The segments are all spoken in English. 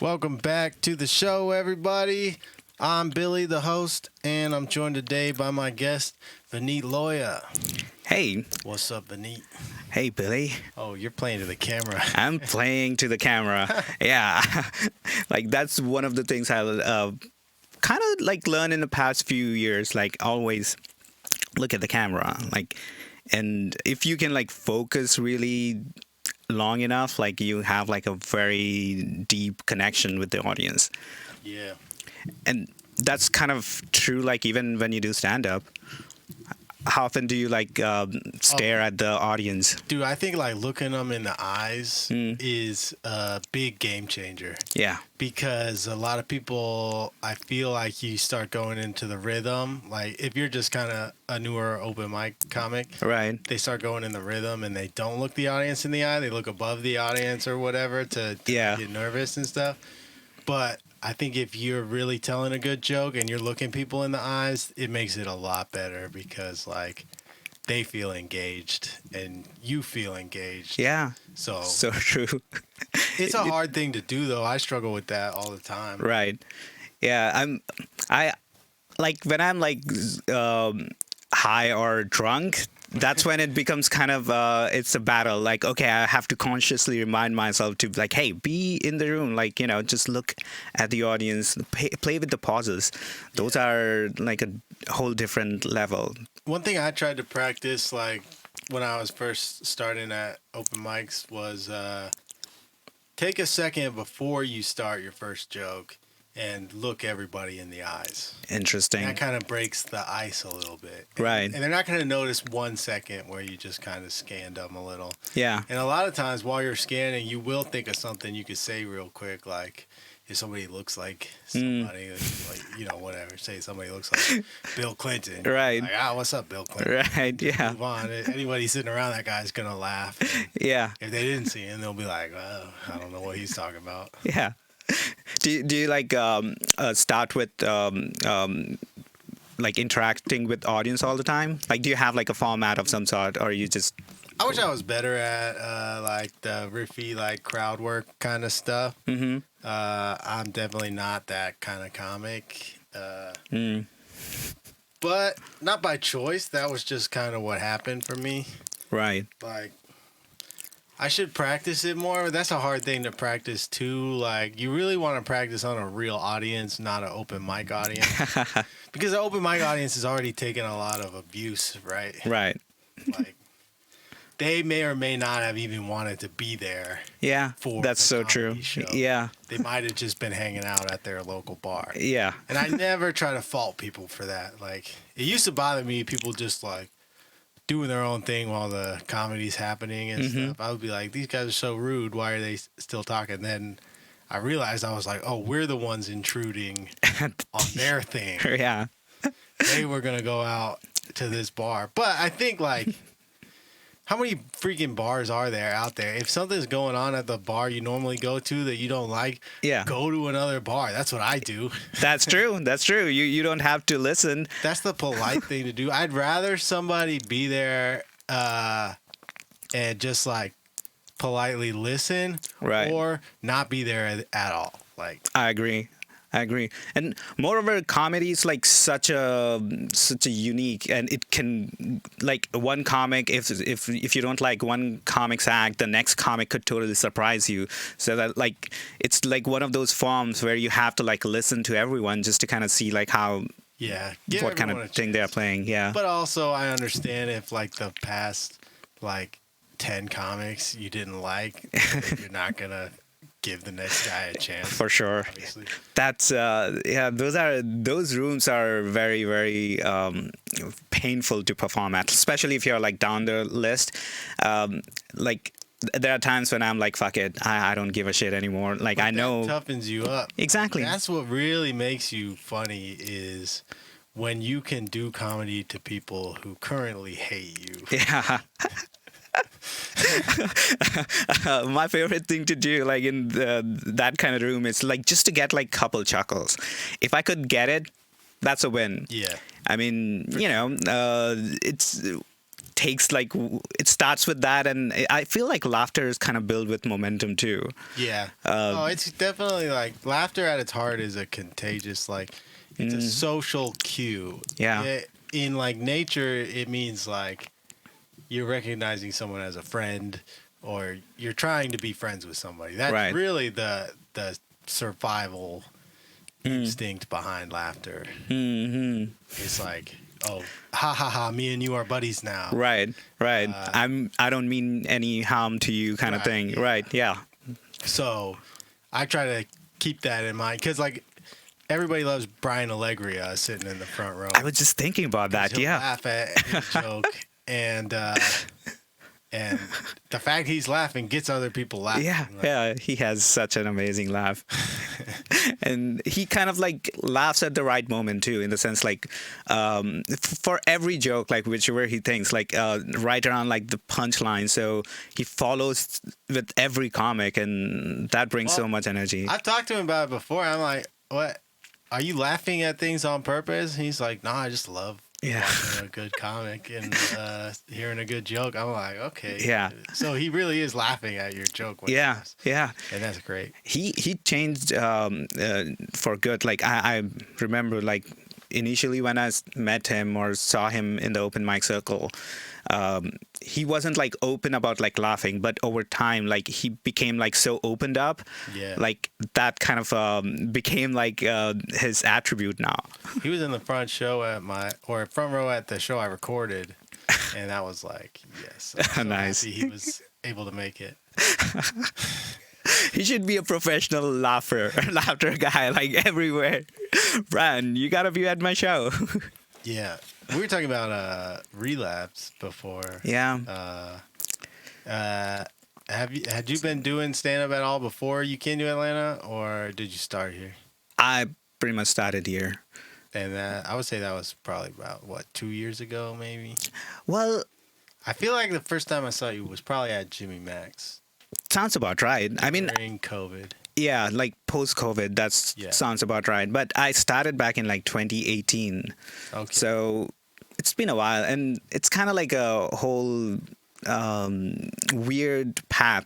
Welcome back to the show, everybody. I'm Billy, the host, and I'm joined today by my guest, Vineet Loya. Hey, What's up, Vineet? hey, Billy. Oh, you're playing to the camera. I'm playing to the camera. Yeah, like that's one of the things I kind of like learned in the past few years. Like always look at the camera. Like, and if you can like focus really long enough, like you have like a very deep connection with the audience. Yeah. And that's kind of true. Like even when you do stand up. How often do you like stare at the audience? Dude, I think like looking them in the eyes is a big game changer. Yeah. Because a lot of people, I feel like you start going into the rhythm. Like if you're just kind of a newer open mic comic, Right. they start going in the rhythm and they don't look the audience in the eye. They look above the audience or whatever to get nervous and stuff. But I think if you're really telling a good joke and you're looking people in the eyes, it makes it a lot better because like they feel engaged and you feel engaged. Yeah. So True. it's a hard thing to do though. I struggle with that all the time. Right. Yeah. I like when I'm like high or drunk. That's when it becomes kind of it's a battle. Like, okay, I have to consciously remind myself to like, hey, be in the room. Like, you know, just look at the audience, play with the pauses. Those are like a whole different level. One thing I tried to practice, like when I was first starting at open mics, was take a second before you start your first joke and look everybody in the eyes. Interesting. And that kind of breaks the ice a little bit. Right. And they're not going to notice 1 second where you just kind of scanned them a little. Yeah. And a lot of times while you're scanning, you will think of something you could say real quick, like if somebody looks like somebody, like, you know, whatever. Say somebody looks like Bill Clinton. Right. Like, what's up, Bill Clinton? Right. Yeah. Move on. Anybody sitting around that guy's going to laugh. Yeah. If they didn't see him, they'll be like, well, I don't know what he's talking about. Yeah. Do you like start with like interacting with audience all the time? Like, do you have like a format of some sort, or you just? I wish I was better at like the riffy, like crowd work kind of stuff. Mm-hmm. I'm definitely not that kind of comic. But not by choice. That was just kind of what happened for me. Right. Like, I should practice it more. That's a hard thing to practice too. Like, you really want to practice on a real audience, not an open mic audience. Because an open mic audience is already taking a lot of abuse, right? Right. Like, they may or may not have even wanted to be there. Yeah. For that's the so true. comedy show. Yeah. They might have just been hanging out at their local bar. Yeah. And I never try to fault people for that. Like, it used to bother me, people just like doing their own thing while the comedy's happening and stuff. I would be like, these guys are so rude. Why are they still talking? Then I realized I was like, oh, we're the ones intruding on their thing. Yeah. They were going to go out to this bar. But I think, like, how many freaking bars are there out there? If something's going on at the bar you normally go to that you don't like, go to another bar. That's what I do. That's true. That's true. You don't have to listen. That's the polite thing to do. I'd rather somebody be there and just like politely listen, or not be there at all. Like, I agree. And moreover, comedy is like such a unique, and it can like one comic. If you don't like one comic's act, the next comic could totally surprise you. So that like it's like one of those forms where you have to like listen to everyone just to kind of see like how what kind of thing they're playing. Yeah. But also, I understand if like the past like 10 comics you didn't like, you're not gonna give the next guy a chance. For sure. Obviously. That's those rooms are very, very painful to perform at, especially if you're like down the list. Like there are times when I'm like, fuck it, I don't give a shit anymore. Like, but I know that toughens you up. Exactly. That's what really makes you funny, is when you can do comedy to people who currently hate you. Yeah. My favorite thing to do, like in that kind of room, is like just to get like couple chuckles. If I could get it, that's a win. Yeah. I mean, it's takes like it starts with that, and I feel like laughter is kind of built with momentum too. Yeah. It's definitely like laughter at its heart is a contagious, like it's a social cue. Yeah. In like nature, it means like you're recognizing someone as a friend, or you're trying to be friends with somebody. That's Right. really the survival instinct behind laughter. Mm-hmm. It's like, oh, ha ha ha, me and you are buddies now. Right. I don't mean any harm to you, kind of Right, thing. yeah. Right. Yeah. So I try to keep that in mind because like everybody loves Brian Allegria sitting in the front row. I was just thinking about that. He'll Yeah. laugh at any joke, and the fact he's laughing gets other people laughing. Yeah, Like, yeah, he has such an amazing laugh. And he kind of like laughs at the right moment too, in the sense like for every joke, like whichever he thinks, like right around like the punchline. So he follows with every comic, and that brings so much energy. I've talked to him about it before. I'm like, what? Are you laughing at things on purpose? He's like, no, I just love watching a good comic and hearing a good joke. I'm like, okay. Yeah. So he really is laughing at your joke. When he Yeah, does. yeah. And that's great. He changed for good. Like I remember like initially when I met him or saw him in the open mic circle, he wasn't like open about like laughing, but over time like he became like so opened up. Yeah. Like that kind of became like his attribute now. He was in the front row at the show I recorded, and that was like, yes. I'm so Nice. happy he was able to make it. He should be a professional laughter guy, like everywhere. Brian, you gotta be at my show. Yeah. We were talking about relapse before. Yeah. Had you been doing stand up at all before you came to Atlanta, or did you start here? I pretty much started here. And I would say that was probably about 2 years ago, maybe. Well, I feel like the first time I saw you was probably at Jimmy Mac's sounds about right. I mean, during COVID. yeah, like post-COVID, sounds about right. But I started back in like 2018. Okay. So it's been a while, and it's kind of like a whole weird path.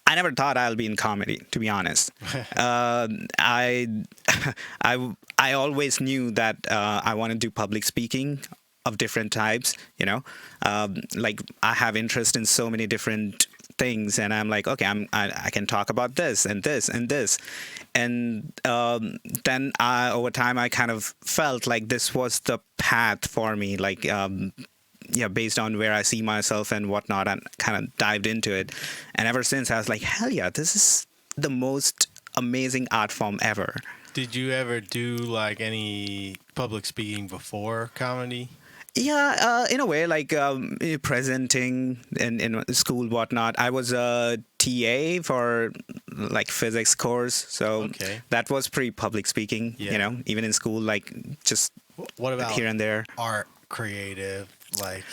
I never thought I'll be in comedy, to be honest. I always knew that I want to do public speaking of different types. You know, like I have interest in so many different things, and I'm like, okay, I can talk about this and this and this, and then over time I kind of felt like this was the path for me, like yeah, based on where I see myself and whatnot, and kind of dived into it. And ever since, I was like, hell yeah, this is the most amazing art form ever. Did you ever do like any public speaking before comedy? Yeah, in a way, like presenting in school, whatnot. I was a TA for like physics course, so that was pretty public speaking. Yeah. You know, even in school, like just what about here and there. Art, creative, like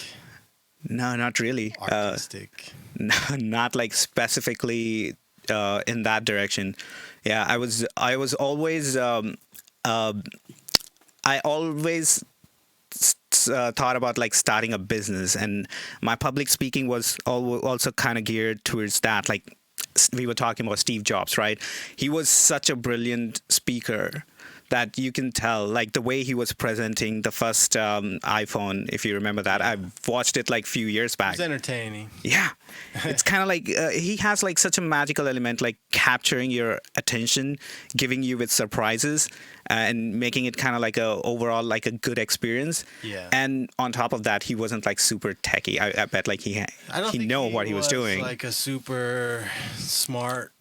no, not really. artistic. Not like specifically in that direction. Yeah, I was always I always thought about like starting a business, and my public speaking was also kind of geared towards that. Like we were talking about Steve Jobs, right? He was such a brilliant speaker that you can tell, like the way he was presenting the first iPhone, if you remember that. I watched it like a few years back. It's entertaining. Yeah. It's kind of like he has like such a magical element, like capturing your attention, giving you with surprises, and making it kind of like a overall like a good experience. Yeah. And on top of that, he wasn't like super techie. I bet like he know what he was doing. Like a super smart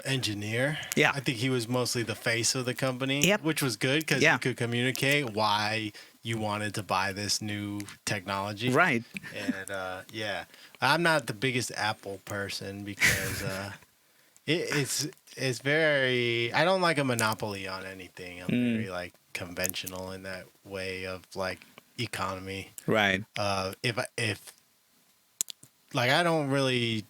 engineer. Yeah. I think he was mostly the face of the company. Yep. Which was good because he could communicate why you wanted to buy this new technology. Right. And yeah, I'm not the biggest Apple person because it's very, I don't like a monopoly on anything. I'm very like conventional in that way of like economy. Right. If like I don't really,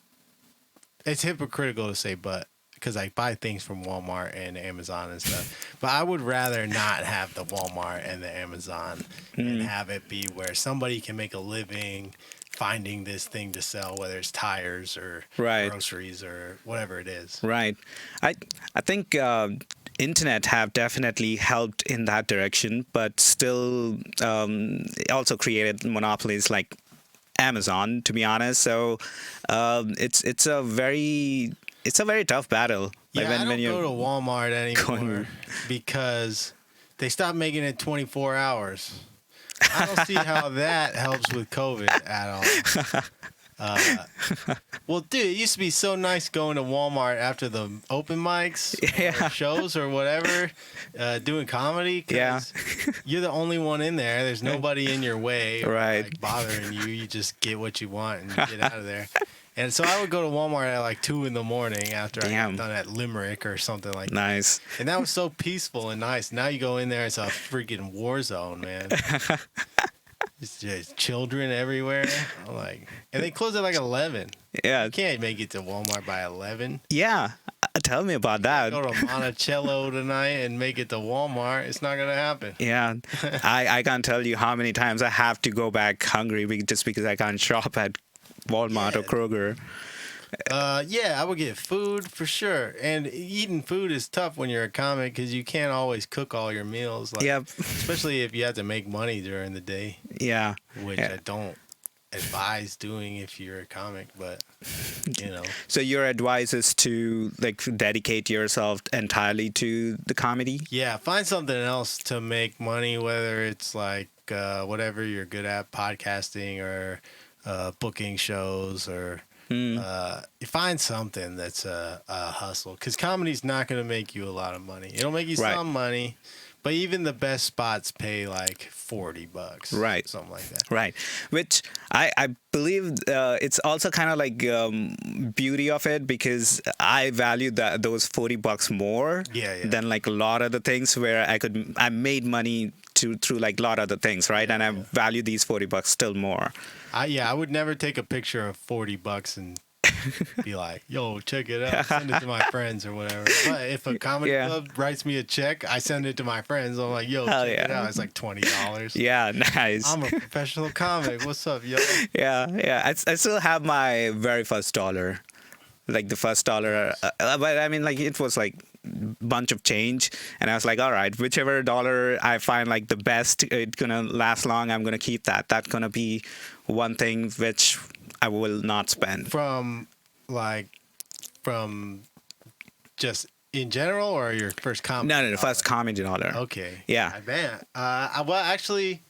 it's hypocritical to say, but because I buy things from Walmart and Amazon and stuff. But I would rather not have the Walmart and the Amazon and have it be where somebody can make a living finding this thing to sell, whether it's tires or groceries or whatever it is. Right. I think internet have definitely helped in that direction, but still also created monopolies like Amazon, to be honest. So it's a very tough battle. Like I don't go to Walmart anymore because they stopped making it 24 hours. I don't see how that helps with COVID at all. Well, dude, it used to be so nice going to Walmart after the open mics, or shows, or whatever, doing comedy. Cause you're the only one in there. There's nobody in your way, like, bothering you. You just get what you want and get out of there. And so I would go to Walmart at like 2 a.m. after I got done at Limerick or something like that. Nice. And that was so peaceful and nice. Now you go in there, it's a freaking war zone, man. It's just children everywhere. I'm like, and they close at like 11. Yeah. You can't make it to Walmart by 11. Yeah. Tell me about that. Go to Monticello tonight and make it to Walmart. It's not going to happen. Yeah. I can't tell you how many times I have to go back hungry just because I can't shop at Walmart or Kroger. I would get food for sure. And eating food is tough when you're a comic because you can't always cook all your meals. Like, especially if you have to make money during the day. Yeah. Which I don't advise doing if you're a comic, but you know. So your advice is to like dedicate yourself entirely to the comedy? Yeah, find something else to make money, whether it's like whatever you're good at, podcasting or booking shows, or you find something that's a hustle, because comedy's not going to make you a lot of money. It'll make you some money, but even the best spots pay like $40, something like that. Right, which I believe it's also kind of like beauty of it, because I value those $40 more than like a lot of the things where I made money through like a lot of the things, right? And I value these $40 still more. I would never take a picture of $40 and be like, yo, check it out, send it to my friends or whatever. But if a comedy club writes me a check, I send it to my friends. I'm like, yo, check it out. It's like $20. Yeah, nice. I'm a professional comic. What's up, yo? Yeah. I still have my very first dollar. Like the first dollar. But I mean, like, it was like bunch of change, and I was like, all right, whichever dollar I find like the best, it's gonna last long, I'm gonna keep that. That's gonna be one thing which I will not spend. From just in general, or your first comedy? No, first comedy dollar. Okay. Yeah. I bet. Well, actually,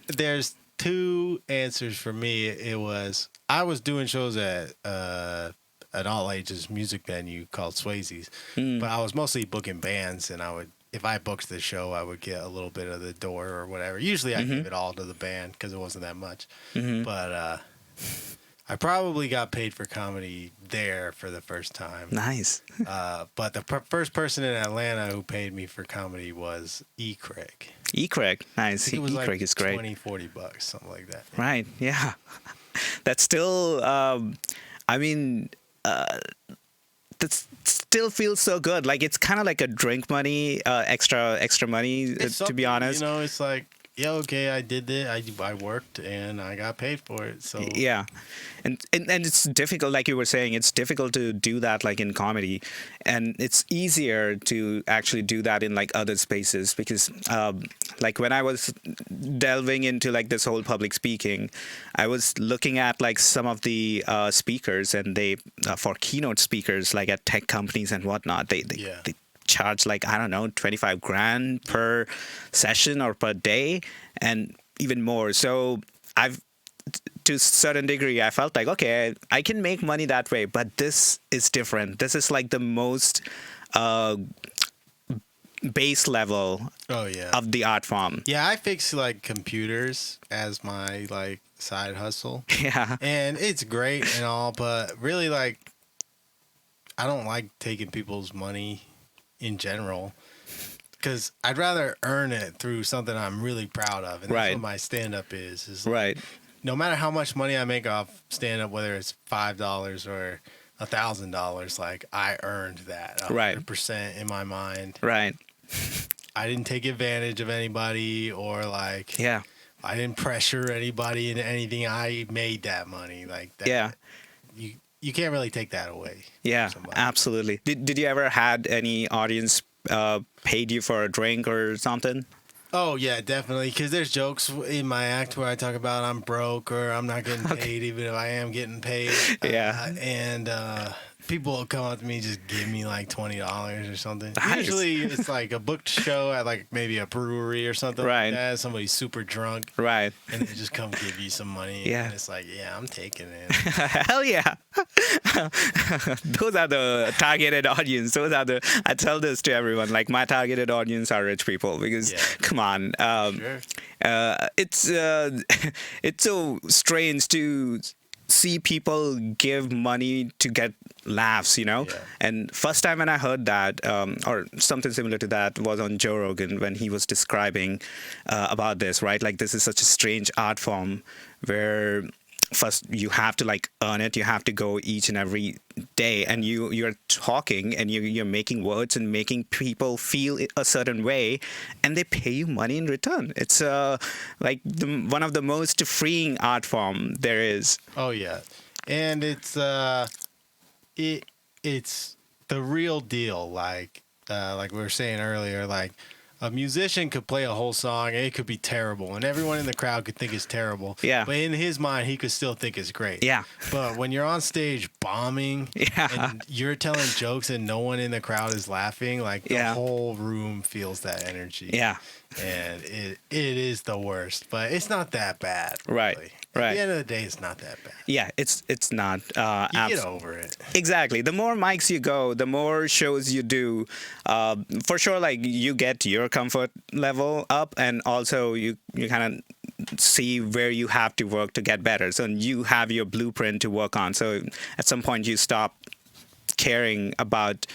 there's two answers for me. It was, I was doing shows at an all ages music venue called Swayze's, but I was mostly booking bands, and if I booked the show, I would get a little bit of the door or whatever. Usually I give it all to the band because it wasn't that much. But I probably got paid for comedy there for the first time. Nice. But the first person in Atlanta who paid me for comedy was E-Craig. E-Craig, nice. It was E-Craig like is great. $20-$40, something like that. Right, yeah. That's still, I mean, that still feels so good. Like, it's kind of like a drink money, extra money, to be honest. You know, it's like, yeah, okay, I did it. I worked and I got paid for it. So yeah, and it's difficult, like you were saying, it's difficult to do that like in comedy, and it's easier to actually do that in like other spaces, because like when I was delving into like this whole public speaking, I was looking at like some of the speakers, and they for keynote speakers like at tech companies and whatnot, they charge like, I don't know, 25 grand per session or per day, and even more. So to a certain degree, I felt like, okay, I can make money that way, but this is different. This is like the most base level of the art form. Yeah, I fix like computers as my like side hustle. Yeah. And it's great and all, but really, like, I don't like taking people's money in general, because I'd rather earn it through something I'm really proud of, and that's what my stand-up is like, no matter how much money I make off stand-up, whether it's $5 or $1,000, like I earned that Right. 100% in my mind. Right. I didn't take advantage of anybody or like Yeah. I didn't pressure anybody into anything. I made that money like that. Yeah. You can't really take that away. Yeah, from somebody. absolutely. Did you ever had any audience paid you for a drink or something? Oh yeah, definitely. Because there's jokes in my act where I talk about I'm broke or I'm not getting paid, even if I am getting paid. Yeah. And people will come up to me and just give me like $20 or something. Nice. Usually it's like a booked show at like maybe a brewery or something Right. like that. Somebody's super drunk. Right. And they just come give you some money. Yeah. And it's like, yeah, I'm taking it. Hell yeah. Those are the targeted audience. I tell this to everyone, like my targeted audience are rich people because come on. Sure. It's it's so strange to see people give money to get laughs, Yeah. And first time when I heard that, or something similar to that, was on Joe Rogan when he was describing about this, right? Like this is such a strange art form where first you have to like earn it, you have to go each and every day, and you're talking and you're making words and making people feel a certain way, and they pay you money in return. It's like one of the most freeing art form there is. Oh yeah, and it's the real deal. Like we were saying earlier, like a musician could play a whole song and it could be terrible, and everyone in the crowd could think it's terrible. Yeah. But in his mind, he could still think it's great. Yeah. But when you're on stage bombing, and you're telling jokes and no one in the crowd is laughing, like the whole room feels that energy. Yeah. And it is the worst, but it's not that bad. Right. Really. Right. At the end of the day, it's not that bad. Yeah, it's not. You get over it. Exactly. The more mics you go, the more shows you do, for sure, like you get your comfort level up, and also you kind of see where you have to work to get better. So you have your blueprint to work on. So at some point you stop caring about,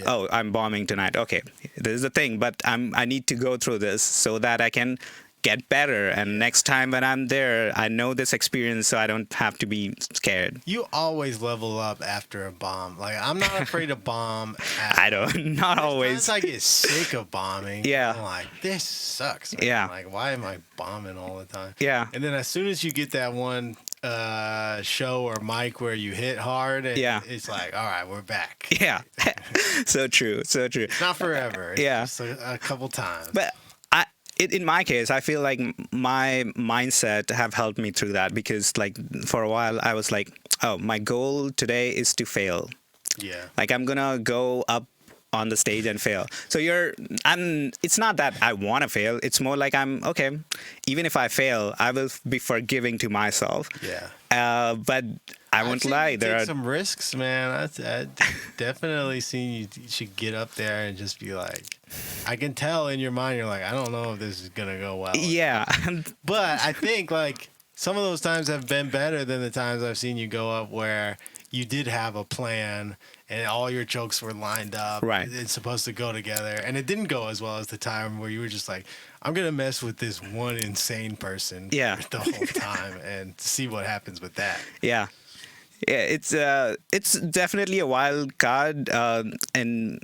oh, I'm bombing tonight. Okay, this is the thing, but I need to go through this so that I can get better, and next time when I'm there, I know this experience, so I don't have to be scared. You always level up after a bomb. Like I'm not afraid to bomb. I don't. Not always. Sometimes I get sick of bombing. Yeah. I'm like, this sucks. Man. Yeah. Like, why am I bombing all the time? Yeah. And then as soon as you get that one show or mic where you hit hard, and it's like, all right, we're back. Yeah. So true. So true. It's not forever. It's just a couple times. But in my case, I feel like my mindset have helped me through that, because like for a while I was like, oh, my goal today is to fail. Yeah. Like I'm gonna go up on the stage and fail. So it's not that I want to fail. It's more like I'm okay. Even if I fail, I will be forgiving to myself. Yeah. But I won't lie. There are some risks, man. I definitely seen you should get up there and just be like, I can tell in your mind you're like, I don't know if this is gonna go well. Yeah. But I think like some of those times have been better than the times I've seen you go up where you did have a plan and all your jokes were lined up. Right. It's supposed to go together, and it didn't go as well as the time where you were just like, I'm gonna mess with this one insane person the whole time and see what happens with that. Yeah. Yeah, it's definitely a wild card, and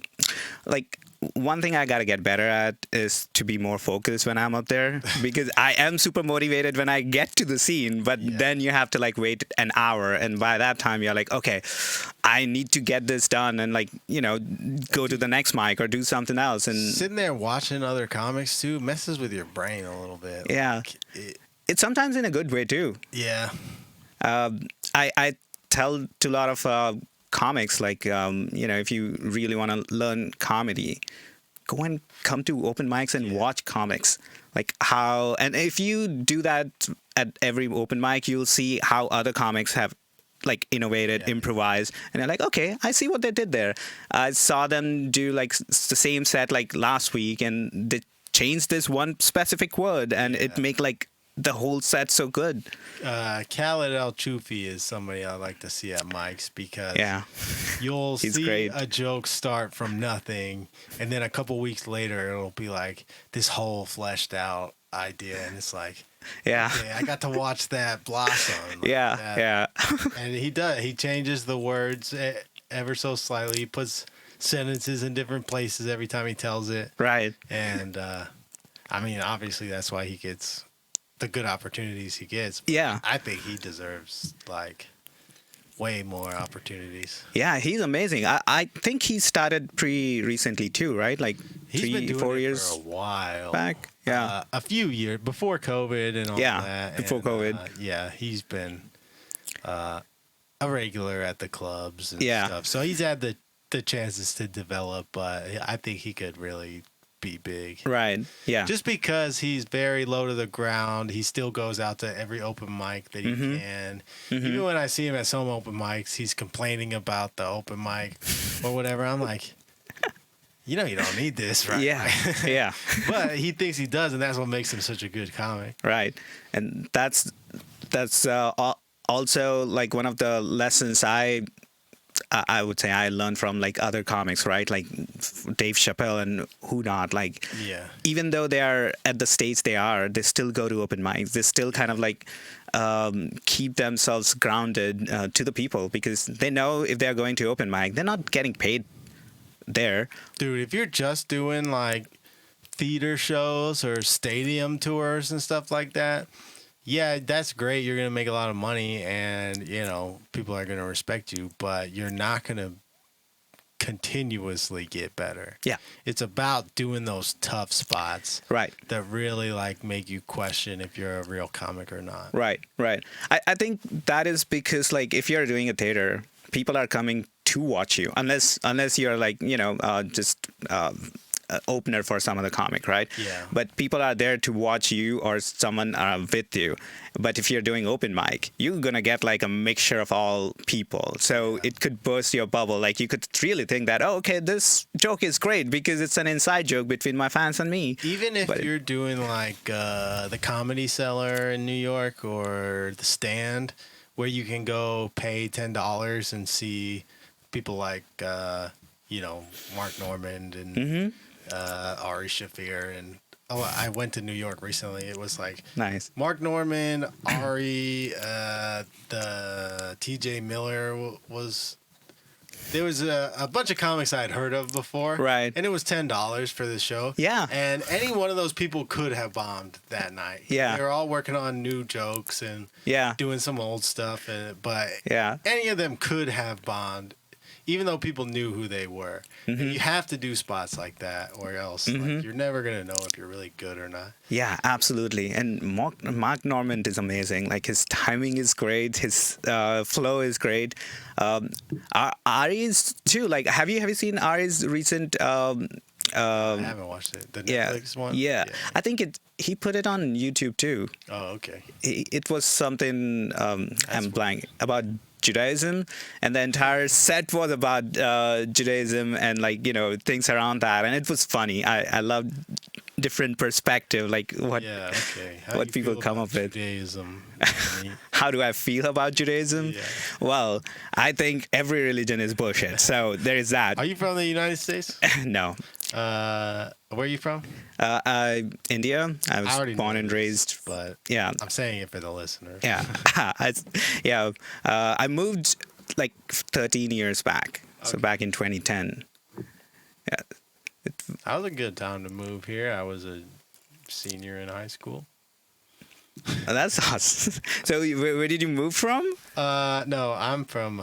like one thing I gotta get better at is to be more focused when I'm up there, because I am super motivated when I get to the scene, but then you have to like wait an hour, and by that time you're like, okay, I need to get this done, and like go to the next mic or do something else. And sitting there watching other comics too messes with your brain a little bit. Yeah, like it's sometimes in a good way too. Yeah. I tell to a lot of comics, like, if you really want to learn comedy, go and come to open mics and watch comics. Like how, and if you do that at every open mic, you'll see how other comics have like innovated, improvised, and you're like, okay, I see what they did there. I saw them do like the same set like last week, and they changed this one specific word, and it make like the whole set so good. Khaled El Chufi is somebody I like to see at mics, because you'll see great. a joke start from nothing, and then a couple weeks later it'll be like this whole fleshed out idea, and it's like, Yeah. Okay, I got to watch that blossom. Yeah. That. Yeah. And he does. He changes the words ever so slightly. He puts sentences in different places every time he tells it. Right. And I mean, obviously, that's why he gets the good opportunities he gets. Yeah. I think he deserves like way more opportunities. Yeah, he's amazing. I think he started pretty recently too, right? Like He's been doing 4 it years for a while back. Yeah. a few years before COVID and all that. Before and, COVID. Yeah, he's been a regular at the clubs and Yeah. stuff. So he's had the chances to develop, but I think he could really be big. Right. Yeah. Just because he's very low to the ground, he still goes out to every open mic that he can. Even when I see him at some open mics, he's complaining about the open mic or whatever. I'm like, you know, you don't need this, right? Yeah. Yeah. But he thinks he does, and that's what makes him such a good comic. Right. And that's also like one of the lessons I would say I learned from like other comics, right? Like Dave Chappelle and who not. Like, Yeah. even though they are at the stage they are, they still go to open mics. They still kind of like keep themselves grounded to the people because they know if they're going to open mic, they're not getting paid there. Dude, if you're just doing like theater shows or stadium tours and stuff like that, yeah, that's great. You're going to make a lot of money and, you know, people are going to respect you, but you're not going to continuously get better. Yeah. It's about doing those tough spots. Right. That really like make you question if you're a real comic or not. Right. Right. I think that is because like if you're doing a theater, people are coming to watch you unless you're like, you know, just opener for some other comic, right? Yeah. But people are there to watch you or someone with you. But if you're doing open mic, you're gonna get like a mixture of all people. So it could burst your bubble. Like you could really think that, oh, okay, this joke is great because it's an inside joke between my fans and me. Even if you're doing like the Comedy Cellar in New York or the Stand, where you can go pay $10 and see people like you know, Mark Normand and Ari Shaffir and I went to New York recently. It was like Nice. Mark Normand, Ari, the TJ Miller was. There was a bunch of comics I had heard of before, Right. And it was $10 for the show. Yeah. And any one of those people could have bombed that night. Yeah. They were all working on new jokes and Yeah. doing some old stuff, but Yeah. any of them could have bombed, even though people knew who they were. And you have to do spots like that, or else like, you're never gonna know if you're really good or not. Yeah, absolutely. And Mark Normand is amazing. Like his timing is great. His flow is great. Ari's too. Like, have you seen Ari's recent? I haven't watched it. The Netflix one. Yeah, I think he put it on YouTube too. Oh, okay. It was something I'm blank about Judaism, and the entire set was about Judaism and like, you know, things around that, and it was funny. I loved different perspective, like what How what do you people feel come about up with. Judaism. How do I feel about Judaism? Yeah. Well, I think every religion is bullshit. So there is that. Are you from the United States? No. Where are you from? India. I was already born know and this, raised. but Yeah. I'm saying it for the listeners. Yeah. I moved like 13 years back. So back in 2010. Yeah. That was a good time to move here. I was a senior in high school. Oh, that's awesome. So where did you move from? No, I'm from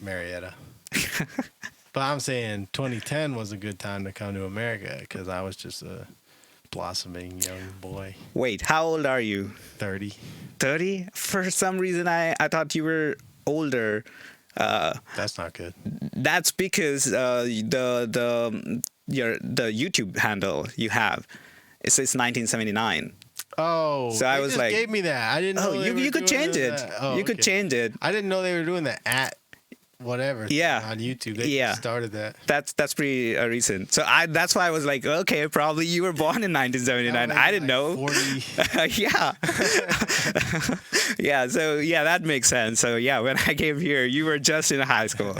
Marietta. But I'm saying 2010 was a good time to come to America because I was just a blossoming young boy. Wait, how old are you? 30. 30? For some reason, I thought you were older. That's not good. That's because the YouTube handle you have, it says 1979. Oh, So I was just like, gave me that. I didn't know. Oh, they were you could doing change it. that. Oh, You could okay. change it. I didn't know they were doing the at whatever. thing Yeah. on YouTube. They Yeah. started that. That's pretty recent. So that's why I was like, okay, probably you were born in 1979. I didn't know. 40. Yeah. Yeah. So yeah, that makes sense. So yeah, when I came here, you were just in high school.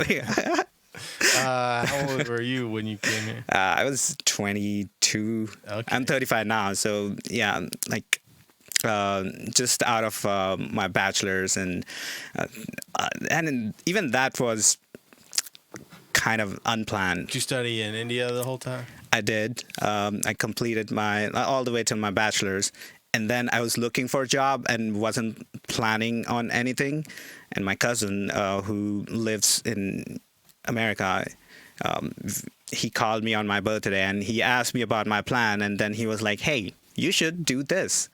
How old were you when you came here? I was 22. Okay. I'm 35 now. So yeah, like just out of my bachelor's, and even that was kind of unplanned. Did you study in India the whole time? I did. I completed my all the way till my bachelor's, and then I was looking for a job and wasn't planning on anything. And my cousin, who lives in America, he called me on my birthday and he asked me about my plan. And then he was like, "Hey, you should do this."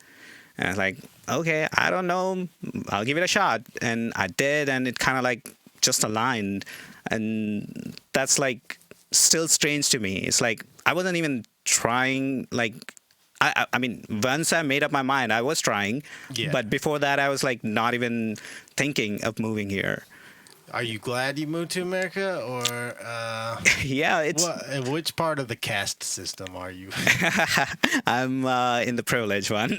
And I was like, "Okay, I don't know. I'll give it a shot." And I did, and it kind of like just aligned. And that's like still strange to me. It's like I wasn't even trying. Like I mean, once I made up my mind, I was trying. Yeah. But before that, I was like not even thinking of moving here. Are you glad you moved to America, or Yeah, it's. which part of the caste system are you? I'm in the privileged one.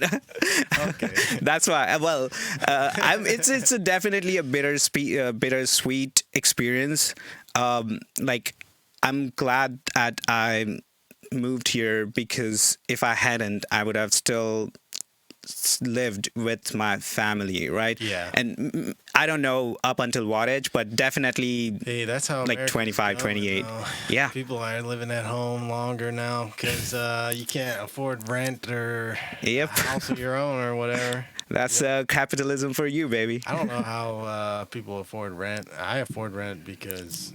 Okay. That's why. Well, it's definitely a bittersweet experience. Like I'm glad that I moved here, because if I hadn't, I would have still lived with my family, right? Yeah. And I don't know up until what age, but definitely Hey, that's how like America's 25, going 28. now. Yeah. People are living at home longer now because you can't afford rent or Yep. a house of your own or whatever. That's capitalism for you, baby. I don't know how people afford rent. I afford rent because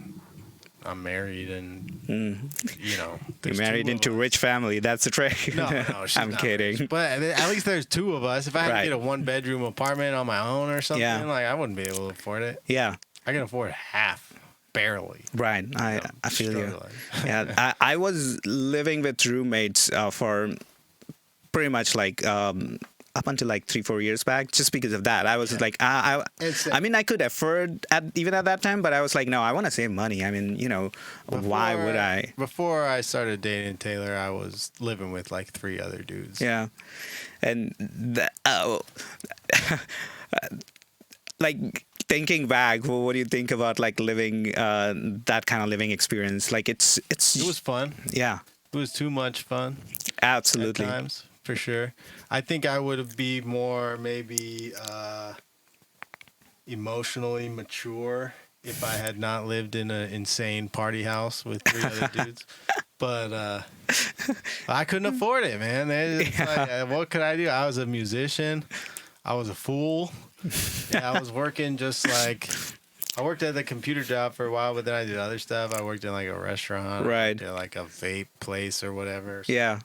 I'm married and, you know. You're there's married two of into a us. rich family. That's the trick. No, she's I'm not kidding. rich. But at least there's two of us. If I had Right. to get a one-bedroom apartment on my own or something, Yeah. like I wouldn't be able to afford it. Yeah. I can afford half, barely. Right. I feel you. Struggling. Yeah. I was living with roommates for pretty much like up until like 3-4 years back, just because of that. I was like, I mean, I could afford even at that time, but I was like, no, I want to save money. I mean, you know, why would I? Before I started dating Taylor, I was living with like 3 other dudes. Yeah, and like thinking back, well, what do you think about like living that kind of living experience? Like it was fun. Yeah, It was too much fun. absolutely. At times, for sure. I think I would be more maybe emotionally mature if I had not lived in an insane party house with 3 other dudes. But I couldn't afford it, man. It's like, what could I do? I was a musician. I was a fool. Yeah, I was working just like I worked at the computer job for a while, but then I did other stuff. I worked in like a restaurant, Right. like a vape place or whatever. So Yeah,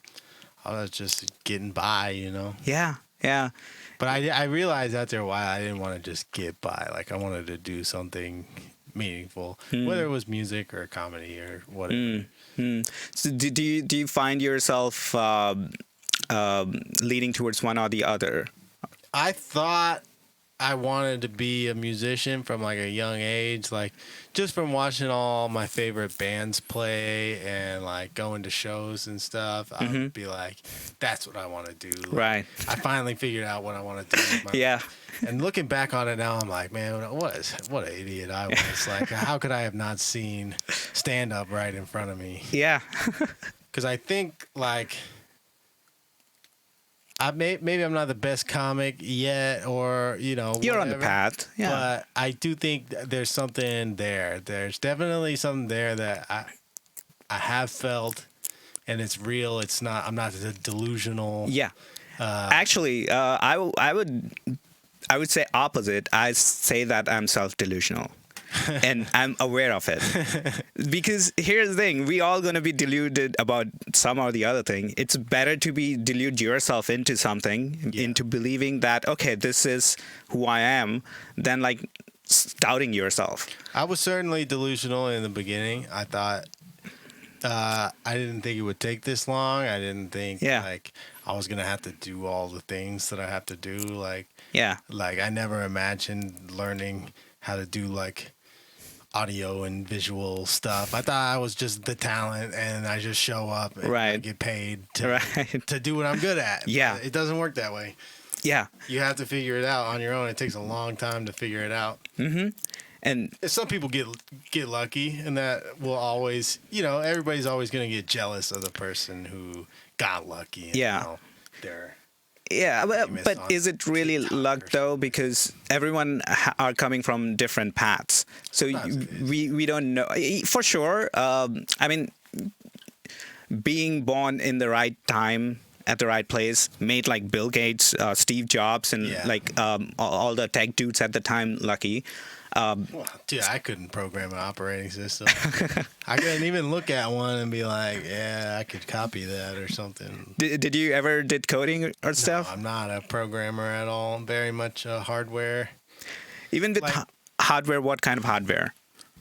I was just getting by, you know. yeah, yeah. But I realized after a while I didn't want to just get by. Like I wanted to do something meaningful, whether it was music or comedy or whatever. So do you find yourself leaning towards one or the other? I thought I wanted to be a musician from like a young age, like just from watching all my favorite bands play and like going to shows and stuff. I would be like, that's what I want to do. Like, Right. I finally figured out what I want to do. With my Yeah. And looking back on it now, I'm like, man, what an idiot I was. Like, how could I have not seen stand up right in front of me? Yeah. Because I think like maybe I'm not the best comic yet, or you know, You're on the whatever, path. Yeah. But I do think there's something there. There's definitely something there that I have felt, and it's real. It's not. I'm not delusional. Yeah. Actually, I would say opposite. I say that I'm self-delusional. And I'm aware of it. Because here's the thing, we all going to be deluded about some or the other thing. It's better to be delude yourself into something, into believing that, okay, this is who I am, than like doubting yourself. I was certainly delusional in the beginning. I thought I didn't think it would take this long. I didn't think like I was gonna have to do all the things that I have to do. Like I never imagined learning how to do like audio and visual stuff. I thought I was just the talent and I just show up and I get paid to do what I'm good at. Yeah. But it doesn't work that way. Yeah. You have to figure it out on your own. It takes a long time to figure it out. Mm-hmm. And some people get lucky, and that will always, you know, everybody's always going to get jealous of the person who got lucky. And, you know, they're Yeah, famous but on is it really TikTok luck or though? Because everyone are coming from different paths, so Sometimes it is. we don't know for sure. I mean, being born in the right time at the right place made like Bill Gates, Steve Jobs, and Yeah. like all the tech dudes at the time lucky. Well, dude, I couldn't program an operating system. I couldn't even look at one and be like, yeah, I could copy that or something. Did you ever did coding or No, stuff? I'm not a programmer at all. I'm very much a hardware. Even with like- hardware, what kind of hardware?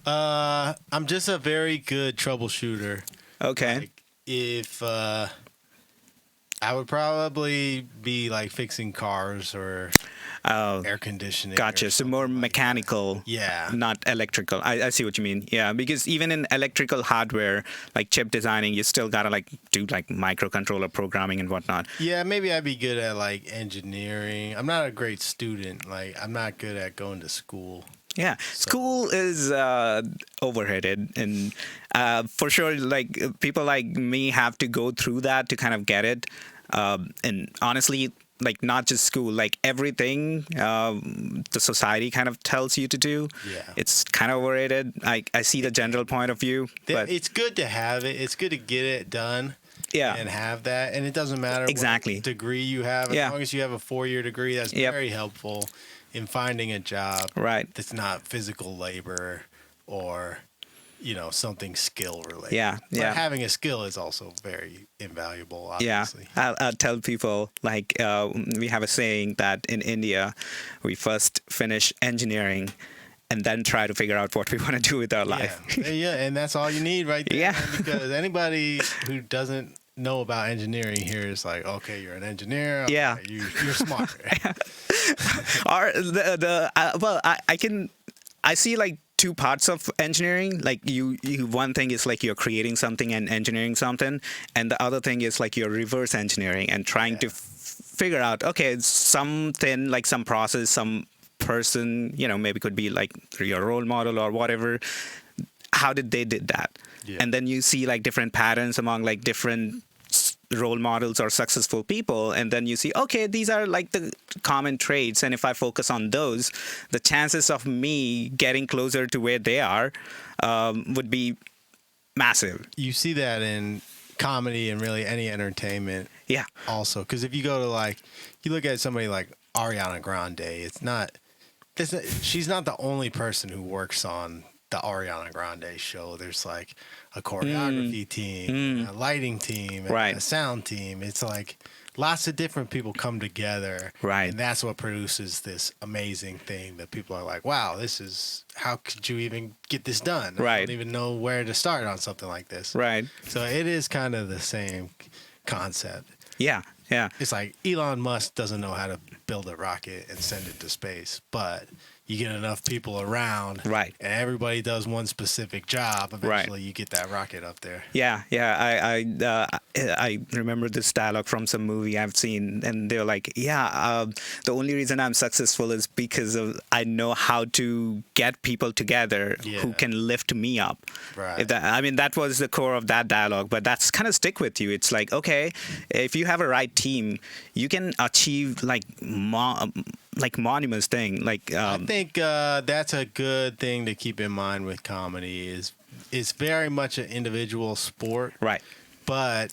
I'm just a very good troubleshooter. Okay. Like, if I would probably be like fixing cars or Oh, air conditioning. gotcha. or So more something like mechanical. that. Yeah. Not electrical. I see what you mean. Yeah, because even in electrical hardware, like chip designing, you still gotta like do like microcontroller programming and whatnot. Yeah, maybe I'd be good at like engineering. I'm not a great student. Like, I'm not good at going to school. Yeah, school is overrated, and for sure, like people like me have to go through that to kind of get it. And honestly, like not just school, like everything the society kind of tells you to do. Yeah. It's kind of overrated. I see the general point of view, but It's good to have it. It's good to get it done. yeah, And have that, and it doesn't matter Exactly. what degree you have. As Yeah. long as you have a 4-year degree, that's Yep. very helpful in finding a job right. that's not physical labor or something skill related. Yeah, But yeah. having a skill is also very invaluable. Yeah, Obviously. I'll tell people like we have a saying that in India, we first finish engineering and then try to figure out what we want to do with our life. Yeah, and that's all you need right there. Yeah. man, because anybody who doesn't know about engineering here is like, okay, you're an engineer. Okay, Yeah. you're smart. Or I see like two parts of engineering. Like you one thing is like you're creating something and engineering something, and the other thing is like you're reverse engineering and trying to figure out, okay, something like some process, some person, maybe could be like your role model or whatever. How did they did that? Yeah. And then you see like different patterns among like different role models or successful people, and then you see, okay, these are like the common traits, and if I focus on those, the chances of me getting closer to where they are would be massive. You see that in comedy and really any entertainment. Yeah. Also, because if you go to you look at somebody like Ariana Grande, she's not the only person who works on the Ariana Grande show. There's like a choreography team, a lighting team, Right. a sound team. It's like lots of different people come together. Right. And that's what produces this amazing thing that people are like, wow, how could you even get this done? I Right. don't even know where to start on something like this. Right. So it is kind of the same concept. Yeah. Yeah. It's like Elon Musk doesn't know how to build a rocket and send it to space, but you get enough people around, Right. and everybody does one specific job. Eventually, you get that rocket up there. Yeah, I remember this dialogue from some movie I've seen, and they're like, the only reason I'm successful is because of I know how to get people together who Yeah. can lift me up. Right. That was the core of that dialogue, but that's kind of stick with you. It's like, okay, if you have a right team, you can achieve like monuments thing. Like I think that's a good thing to keep in mind with comedy. Is it's very much an individual sport, right. but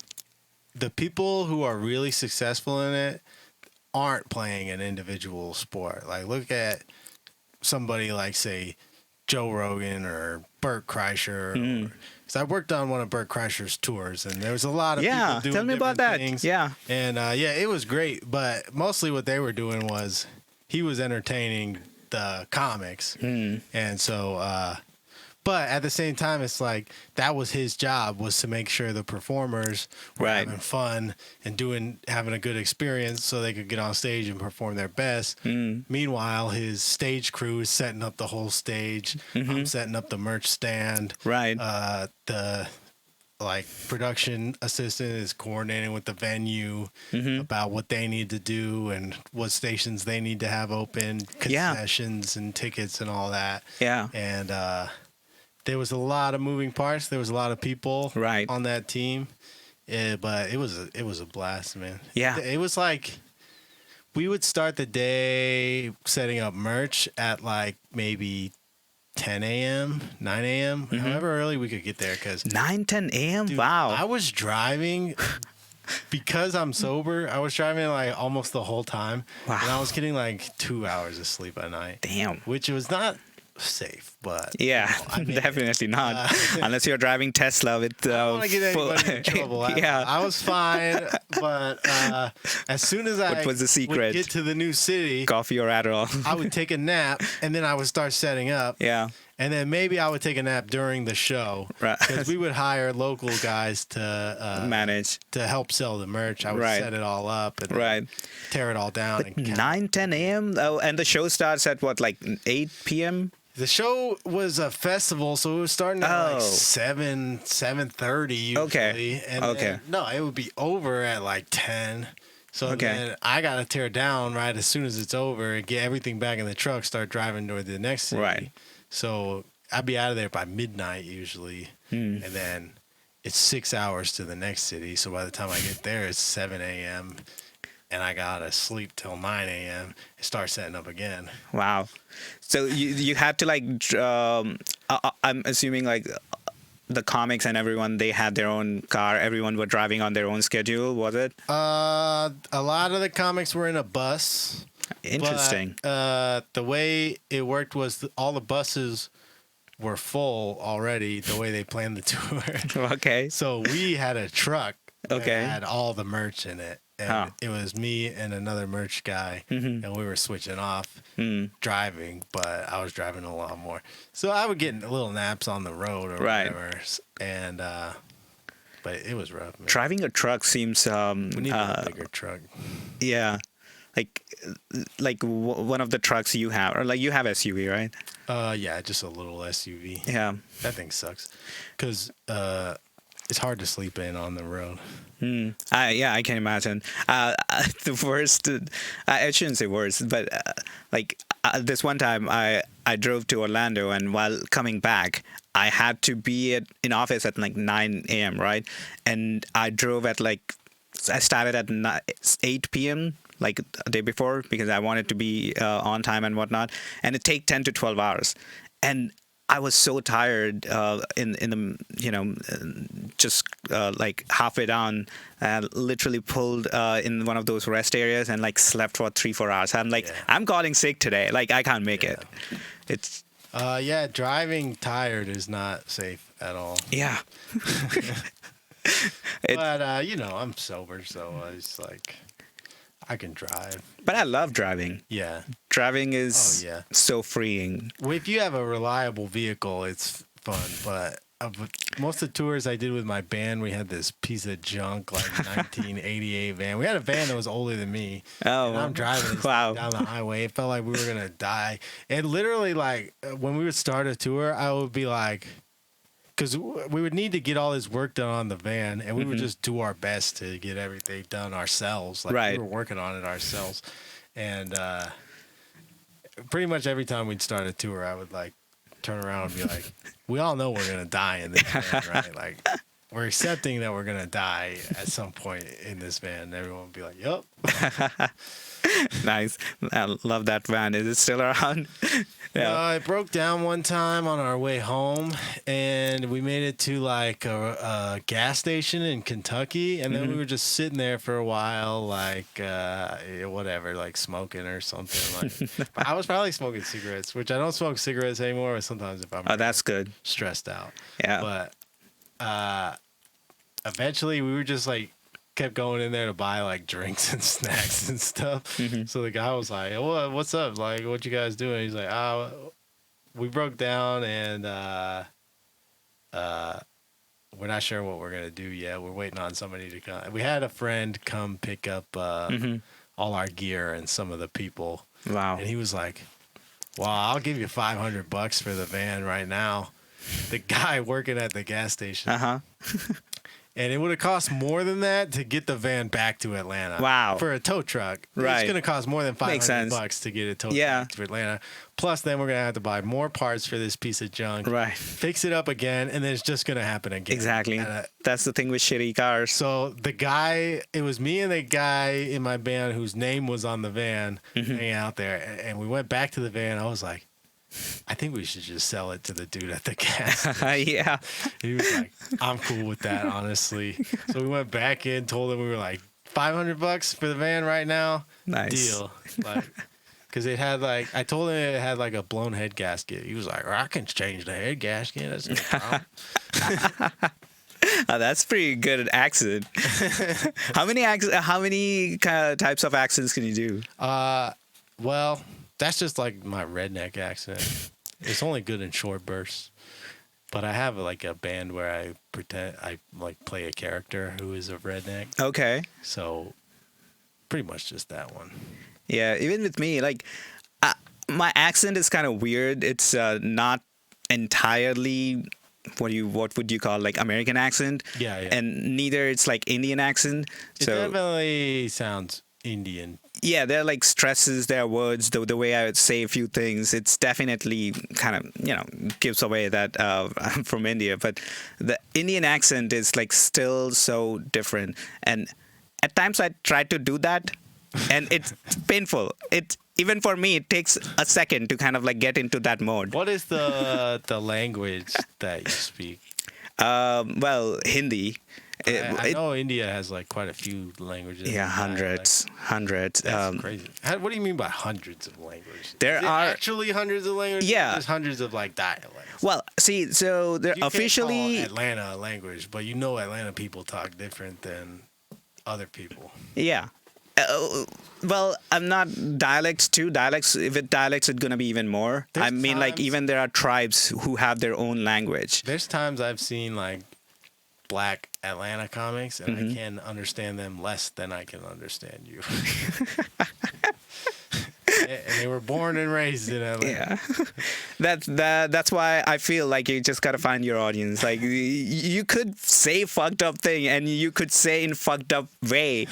the people who are really successful in it aren't playing an individual sport. Like, look at somebody like, say, Joe Rogan or Bert Kreischer. So I worked on one of Bert Kreischer's tours, and there was a lot of people doing tell me about different that. things. Yeah. And it was great, but mostly what they were doing was he was entertaining the comics. And so but at the same time, it's like that was his job, was to make sure the performers were Right. having fun and having a good experience so they could get on stage and perform their best. Meanwhile, his stage crew is setting up the whole stage. I'm setting up the merch stand. Right. The production assistant is coordinating with the venue about what they need to do and what stations they need to have open, concessions and tickets and all that. Yeah. And there was a lot of moving parts. There was a lot of people Right. on that team. But it was a blast, man. Yeah. It was like we would start the day setting up merch at like maybe 10 a.m., 9 a.m., however early we could get there. Because 9, 10 a.m.? dude, Wow. I was driving because I'm sober. I was driving like almost the whole time. Wow. And I was getting like 2 hours of sleep at night. Damn. Which was not safe, but Yeah, I mean, definitely not. Unless you're driving Tesla with. I don't want to get anybody in trouble. I was fine, but as soon as I What was the secret? would get to the new city, Coffee or Adderall? I would take a nap, and then I would start setting up. Yeah. And then maybe I would take a nap during the show. Right. Because we would hire local guys to Manage. to help sell the merch. I would Right. set it all up and Right. tear it all down. And 9, 10 a.m.? Oh, and the show starts at what, like 8 p.m.? the show was a festival, so it was starting at like Oh. 7:30 usually. Okay. And Okay. then, no, it would be over at like 10. So Okay. then I got to tear it down right as soon as it's over and get everything back in the truck, start driving toward the next city. Right. So I'd be out of there by midnight usually. And then it's 6 hours to the next city. So by the time I get there, it's 7 a.m. And I got to sleep till 9 a.m. and start setting up again. Wow. So you had to like, I'm assuming like the comics and everyone, they had their own car. Everyone were driving on their own schedule, was it? A lot of the comics were in a bus. Interesting. But, the way it worked was all the buses were full already, the way they planned the tour. Okay. So we had a truck that Okay. had all the merch in it. And Huh. it was me and another merch guy, Mm-hmm. and we were switching off driving, but I was driving a lot more. So I would get little naps on the road or Right. whatever. And, but it was rough, man. Driving a truck seems, We need a bigger truck. yeah, like one of the trucks you have, or like you have SUV, right? Yeah, just a little SUV. Yeah. That thing sucks. Because it's hard to sleep in on the road. Yeah, I can imagine. The worst, I shouldn't say worst, but this one time I drove to Orlando, and while coming back, I had to be in office at like 9 a.m., right? And I drove at I started at 8 p.m., like a day before, because I wanted to be on time and whatnot. And it take 10 to 12 hours. And I was so tired in the just like halfway down, literally pulled in one of those rest areas and like slept for 3-4 hours. I'm like, I'm calling sick today. Like I can't make it. It's yeah, driving tired is not safe at all. yeah. But I'm sober, so it's like I can drive. But I love driving. Yeah. Driving is Oh, yeah. so freeing. Well, if you have a reliable vehicle, it's fun. But most of the tours I did with my band, we had this piece of junk, like 1988 van. We had a van that was older than me. Oh, and I'm driving this wow. thing down the highway. It felt like we were going to die. And literally, like, when we would start a tour, I would be like, because we would need to get all this work done on the van, and we would just do our best to get everything done ourselves. Like, Right. we were working on it ourselves. And pretty much every time we'd start a tour, I would, like, turn around and be like, we all know we're going to die in this van, right? Like, we're accepting that we're going to die at some point in this van. And everyone would be like, yup. Nice. I love that van. Is it still around? Yeah. It broke down one time on our way home, and we made it to like a gas station in Kentucky, and then we were just sitting there for a while, like whatever, like smoking or something. Like, I was probably smoking cigarettes, which I don't smoke cigarettes anymore. But sometimes if I'm Oh, that's good. stressed out, Yeah. but eventually we were just like kept going in there to buy like drinks and snacks and stuff. So the guy was like, what's up? Like, what you guys doing? He's like, we broke down and we're not sure what we're going to do yet. We're waiting on somebody to come. We had a friend come pick up all our gear and some of the people. Wow. And he was like, well, I'll give you $500 for the van right now. The guy working at the gas station. Uh-huh. And it would have cost more than that to get the van back to Atlanta. Wow. For a tow truck. Right. It's going to cost more than $500 sense. to get a tow Yeah. truck to Atlanta. Plus, then we're going to have to buy more parts for this piece of junk. Right. Fix it up again, and then it's just going to happen again. Exactly. That's the thing with shitty cars. So the guy, it was me and the guy in my band whose name was on the van hanging out there. And we went back to the van. I was like, I think we should just sell it to the dude at the gas station. Yeah. He was like, I'm cool with that, honestly. So we went back in, told him we were like, $500 for the van right now. Nice. Deal. Like, because it had like, I told him it had like a blown head gasket. He was like, I can change the head gasket. That's no problem. That's pretty good at accent. How many types of accents can you do? Well, that's just like my redneck accent. It's only good in short bursts. But I have like a band where I pretend I like play a character who is a redneck. Okay. So pretty much just that one. Yeah, even with me, like my accent is kind of weird. It's not entirely what would you call like American accent? Yeah. And neither it's like Indian accent. It definitely sounds Indian. Yeah, there are like stresses, there are words, the way I would say a few things. It's definitely kind of, gives away that I'm from India. But the Indian accent is like still so different. And at times I try to do that and it's painful. Even for me, it takes a second to kind of like get into that mode. What is the language that you speak? Well, Hindi. I know India has like quite a few languages. Yeah, hundreds. That's crazy. What do you mean by hundreds of languages? There are actually hundreds of languages. Yeah, there's hundreds of like dialects. Well, see, so they're you officially can't call Atlanta a language, but Atlanta people talk different than other people. Yeah. Well, I'm not dialects too. Dialects, if it dialects, it's gonna be even more. I mean, like even there are tribes who have their own language. There's times I've seen like black Atlanta comics, and I can understand them less than I can understand you. And they were born and raised in Atlanta. Yeah, that's why I feel like you just gotta find your audience. Like you could say fucked up thing, and you could say in fucked up way,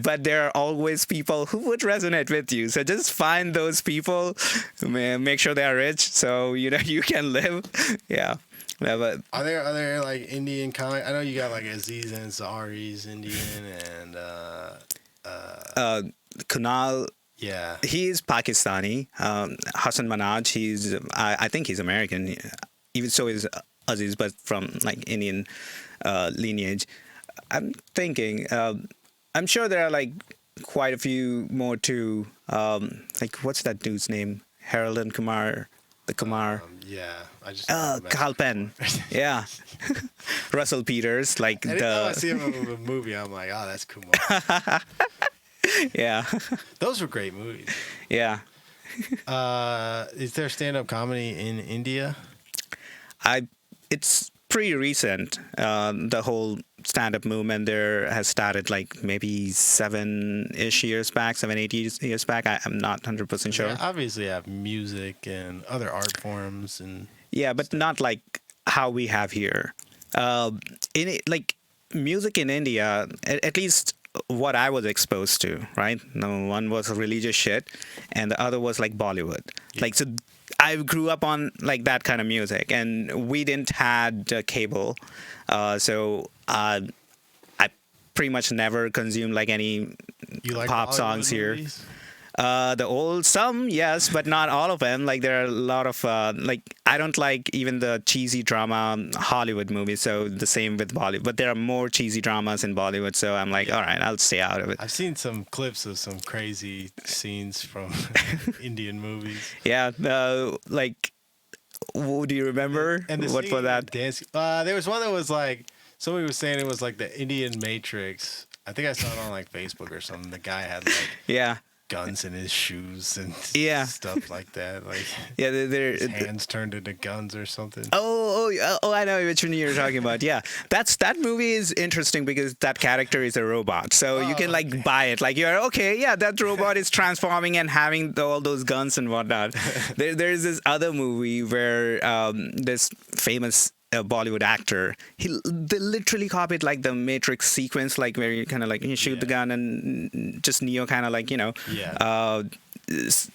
but there are always people who would resonate with you. So just find those people, make sure they are rich, so you can live. Yeah. Yeah, but are there like Indian comic? I know you got like Aziz Ansari's Indian and Kunal. Yeah, he's Pakistani. Hassan Manaj, I think he's American. Even so is Aziz, but from like Indian lineage. I'm thinking. I'm sure there are like quite a few more too. Like what's that dude's name? Harold and Kumar. The Kumar. Yeah, I just. Kalpen. Yeah. Russell Peters, like Anytime I see him in a movie, I'm like, oh, that's Kumar. Yeah. Those were great movies. Yeah. Is there stand-up comedy in India? It's pretty recent. The whole stand-up movement there has started like maybe 7-ish years back, 7-8 years back. I'm not 100% sure. Yeah, obviously have music and other art forms and. Yeah, but not like how we have here. Like music in India, at least what I was exposed to, right? One was religious shit, and the other was like Bollywood. Yeah. Like so. I grew up on like that kind of music, and we didn't had cable, so I pretty much never consumed like any pop songs here. Movies? The old some, yes, but not all of them. Like there are a lot of like I don't like even the cheesy drama Hollywood movies. So the same with Bollywood, but there are more cheesy dramas in Bollywood. So I'm like, all right, I'll stay out of it. I've seen some clips of some crazy scenes from Indian movies. Yeah, like, do you remember what for that? Dance. There was one that was like somebody was saying it was like the Indian Matrix. I think I saw it on like Facebook or something. The guy had like guns in his shoes and stuff like that. Like his hands turned into guns or something. Oh, I know which one you're talking about. Yeah, that movie is interesting because that character is a robot, so you can like buy it. Like you're okay, yeah, that robot is transforming and having all those guns and whatnot. There's this other movie where this famous a Bollywood actor. They literally copied like the Matrix sequence, like where you kind of like you shoot the gun and just Neo kind of like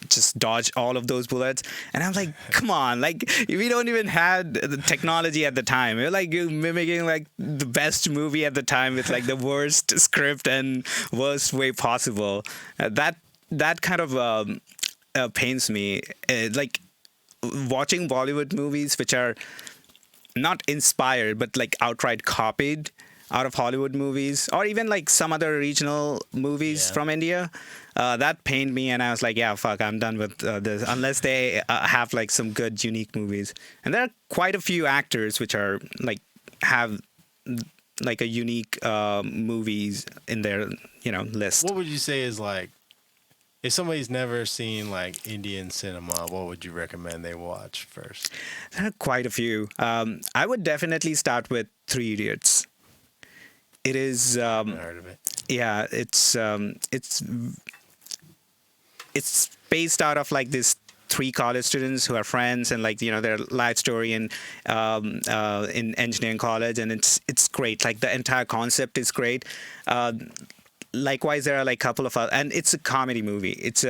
just dodge all of those bullets. And I'm like, come on, like we don't even had the technology at the time. We're like mimicking like the best movie at the time with like the worst script and worst way possible. That kind of pains me. Like watching Bollywood movies which are not inspired but like outright copied out of Hollywood movies or even like some other regional movies from India. That pained me, and I was like, yeah, fuck, I'm done with this unless they have like some good unique movies. And there are quite a few actors which are like have like a unique movies in their list. What would you say is like, if somebody's never seen like Indian cinema, what would you recommend they watch first? There are quite a few. I would definitely start with Three Idiots. It is. I haven't heard of it. Yeah, it's based out of like this three college students who are friends and like their life story in engineering college, and it's great. Like the entire concept is great. Likewise, there are like a couple of and it's a comedy movie. It's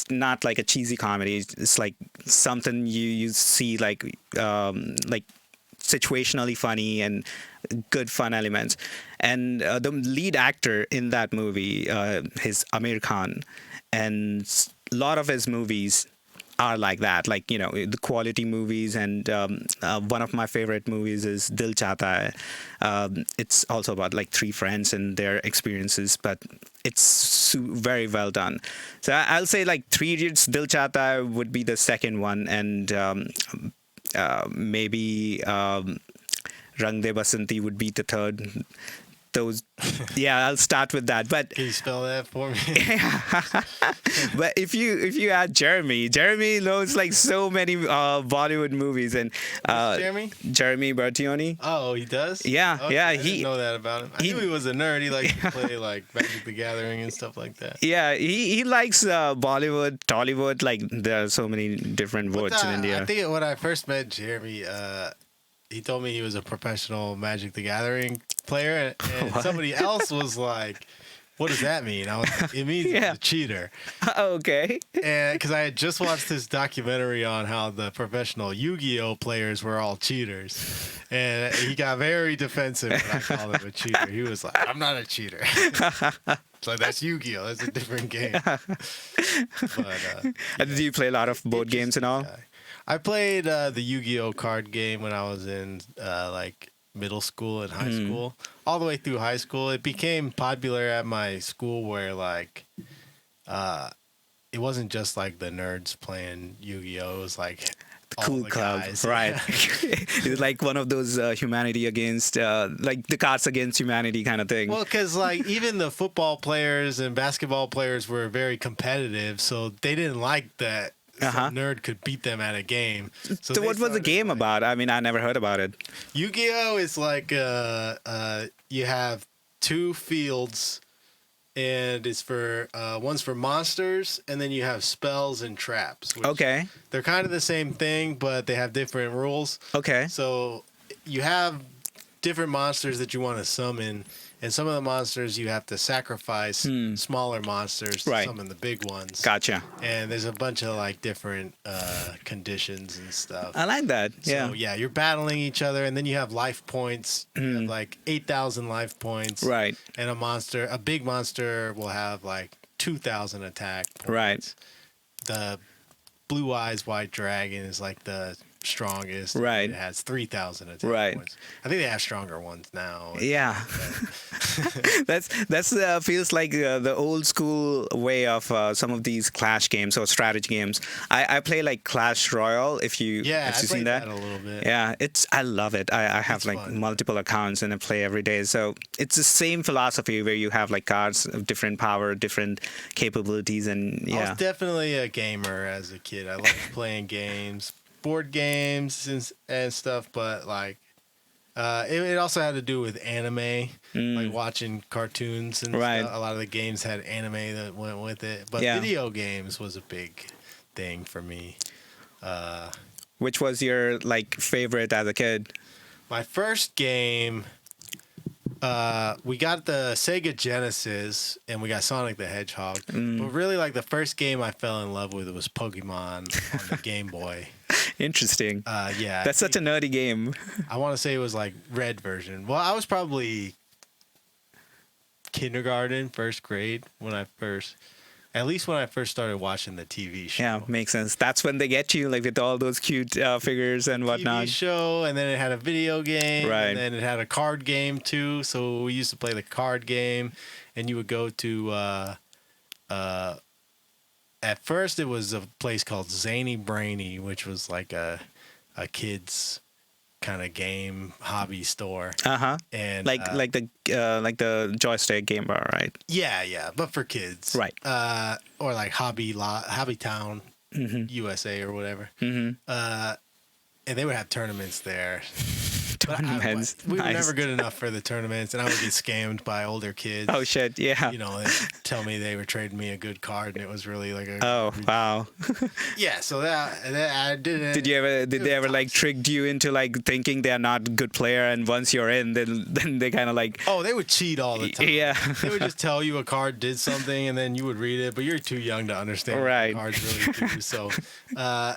not like a cheesy comedy. It's like something you see like situationally funny and good fun elements. And the lead actor in that movie is Amir Khan, and a lot of his movies are like that, like the quality movies. And one of my favorite movies is Dil Chahta Hai. It's also about like three friends and their experiences, but it's very well done. So I'll say like Three Idiots, Dil Chahta Hai would be the second one, and maybe Rang De Basanti would be the third. Those, yeah, I'll start with that. But can you spell that for me? But if you add Jeremy knows like so many Bollywood movies. And Jeremy Bertioni. Oh, he does. Yeah, okay, yeah. I didn't know that about him. I knew he was a nerd. He liked to play like Magic the Gathering and stuff like that. Yeah, he likes Bollywood, Tollywood. Like there are so many different words in India. I think when I first met Jeremy, he told me he was a professional Magic the Gathering player, and somebody else was like, "What does that mean?" I was like, "It means he's a cheater." Okay. And because I had just watched this documentary on how the professional Yu-Gi-Oh players were all cheaters, and he got very defensive when I called him a cheater. He was like, "I'm not a cheater." So that's Yu-Gi-Oh. That's a different game. But, do you play a lot of board games and all? Guy. I played the Yu-Gi-Oh card game when I was in like middle school and high school, all the way through high school. It became popular at my school where like it wasn't just like the nerds playing Yu-Gi-Oh. It was like the cool club, guys. Right? It was like one of those humanity against like the Cards Against Humanity kind of thing. Well, because like even the football players and basketball players were very competitive, so they didn't like that. Some nerd could beat them at a game. So what was the game about? I mean, I never heard about it. Yu-Gi-Oh is like you have two fields, and it's for one's for monsters, and then you have spells and traps. Okay. They're kind of the same thing, but they have different rules. Okay. So you have different monsters that you want to summon. And some of the monsters you have to sacrifice smaller monsters to summon the big ones. Gotcha. And there's a bunch of like different conditions and stuff. I like that. Yeah. So yeah, you're battling each other, and then you have life points. You have like 8,000 life points. Right. And a big monster will have like 2,000 attack points. Right. The Blue Eyes White Dragon is like the strongest. Right. It has 3,000 attack points. I think they have stronger ones now. Yeah. that's feels like the old school way of some of these Clash games or strategy games. I play like Clash Royale. If you seen that a little bit. Yeah, I love it. I have like fun. Multiple accounts and I play every day. So it's the same philosophy where you have like cards of different power, different capabilities, and I was definitely a gamer as a kid. I liked playing games. Board games and stuff, but like it also had to do with anime, like watching cartoons and stuff. A lot of the games had anime that went with it, but video games was a big thing for me. Which was your like favorite as a kid? My first game, we got the Sega Genesis and we got Sonic the Hedgehog. But really, like the first game I fell in love with was Pokemon on the Game Boy. Interesting. Yeah. That's such a nerdy game. I want to say it was like red version. Well, I was probably kindergarten, first grade when I first started watching the TV show. Yeah, makes sense. That's when they get you, like with all those cute figures and whatnot. TV show, and then it had a video game, Right. and then it had a card game too. So we used to play the card game, and you would go to. At first, it was a place called Zany Brainy, which was like a kids kind of game hobby store. And like the joystick game bar, right? Yeah, but for kids, Right. Or like Hobby Town, USA or whatever. And they would have tournaments there. Tournaments. We were Nice. never good enough for the tournaments, and I would get scammed by older kids. Oh shit! Yeah. You know, they'd tell me they were trading me a good card, and it was really like a. Oh wow. Yeah, so that I didn't. Did they ever like tricked you into like thinking they're not a good player, and once you're in, then they kind of like. Oh, they would cheat all the time. Yeah. They would just tell you a card did something, and then you would read it, but you're too young to understand Right. what the cards really do. So,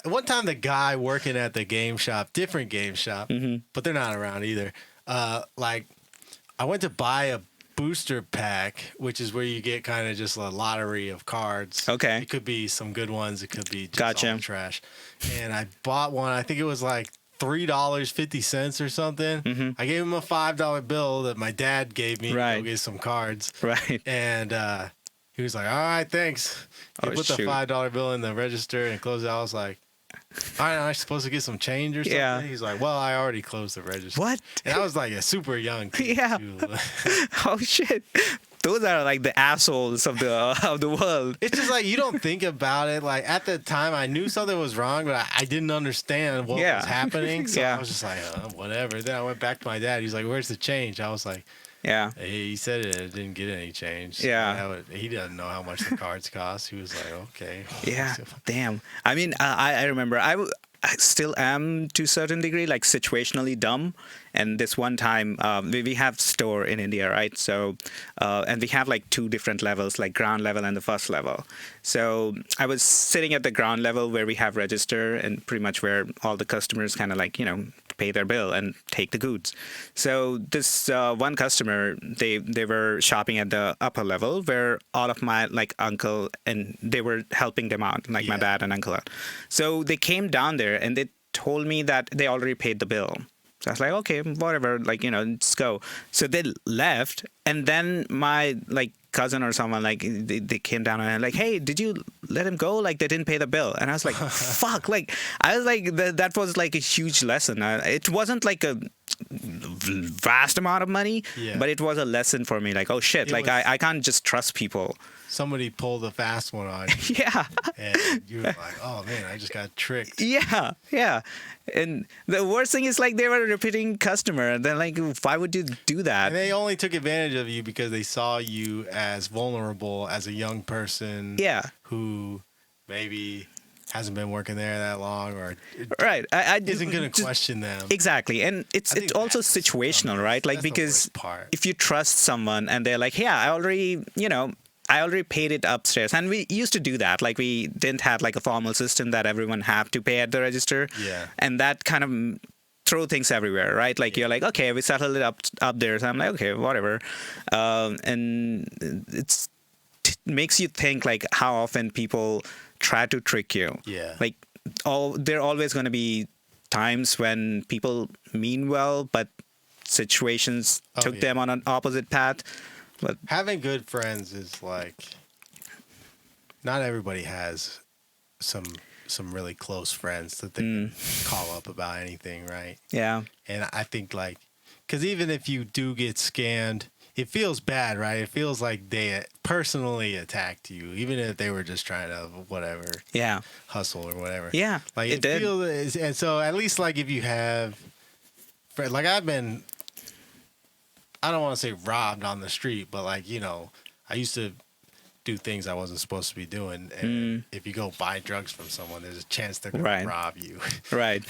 one time the guy working at the game shop, different game shop, but they're not around either. Like, I went to buy a booster pack, which is where you get kind of just a lottery of cards. Okay. It could be some good ones. It could be just Gotcha. all trash. And I bought one. I think it was like $3.50 or something. I gave him a $5 bill that my dad gave me to Right. go get some cards. Right. And he was like, "All right, thanks." He Oh, put shoot. the $5 bill in the register and closed it. I was like, "All right, am I supposed to get some change or something?" Yeah. He's like, "Well, I already closed the register." What? And I was like a super young kid. Yeah. too. Oh shit. Those are like the assholes of the world. It's just like you don't think about it. Like at the time, I knew something was wrong, but I didn't understand what Yeah. was happening. So Yeah. I was just like, whatever. Then I went back to my dad. He's like, "Where's the change?" I was like, Yeah. He said it didn't get any change. Yeah. He doesn't know how much the cards cost. He was like, okay. Yeah. Damn. I mean, I remember I still am to a certain degree like situationally dumb. And this one time, we have store in India, right? So, and we have like two different levels, like ground level and the first level. So I was sitting at the ground level where we have register and pretty much where all the customers kind of like, pay their bill and take the goods. So this one customer, they were shopping at the upper level where all of my like uncle and they were helping them out, like my dad and uncle out. So they came down there and they told me that they already paid the bill. So I was like, okay, whatever, like, let's go. So they left, and then my like cousin or someone like they came down and like, hey, did you let him go? Like they didn't pay the bill. And I was like, fuck. Like I was like that was like a huge lesson. It wasn't like a vast amount of money, but it was a lesson for me. Like, oh shit, like I can't just trust people. Somebody pulled a fast one on you. Yeah. And you were like, oh man, I just got tricked. Yeah. And the worst thing is like they were a repeating customer. And then like, why would you do that? And they only took advantage of you because they saw you as vulnerable as a young person. Yeah. Who maybe hasn't been working there that long or right. I isn't going to question them. Exactly. And it's also situational, right? Like because if you trust someone and they're like, yeah, I already paid it upstairs. And we used to do that. Like we didn't have like a formal system that everyone have to pay at the register. Yeah. And that kind of throw things everywhere, right? Like you're like, okay, we settled it up there. So I'm like, okay, whatever. And it makes you think like how often people try to trick you. Yeah. Like there are always going to be times when people mean well, but situations took them on an opposite path. But having good friends is like not everybody has some really close friends that they can call up about anything, right? Yeah. And I think like because even if you do get scammed, it feels bad, right? It feels like they personally attacked you, even if they were just trying to whatever, hustle or whatever. Yeah, like it feels, and so at least like if you have, like I've been. I don't want to say robbed on the street, but like, I used to do things I wasn't supposed to be doing. And if you go buy drugs from someone, there's a chance they're gonna Right. rob you. Right.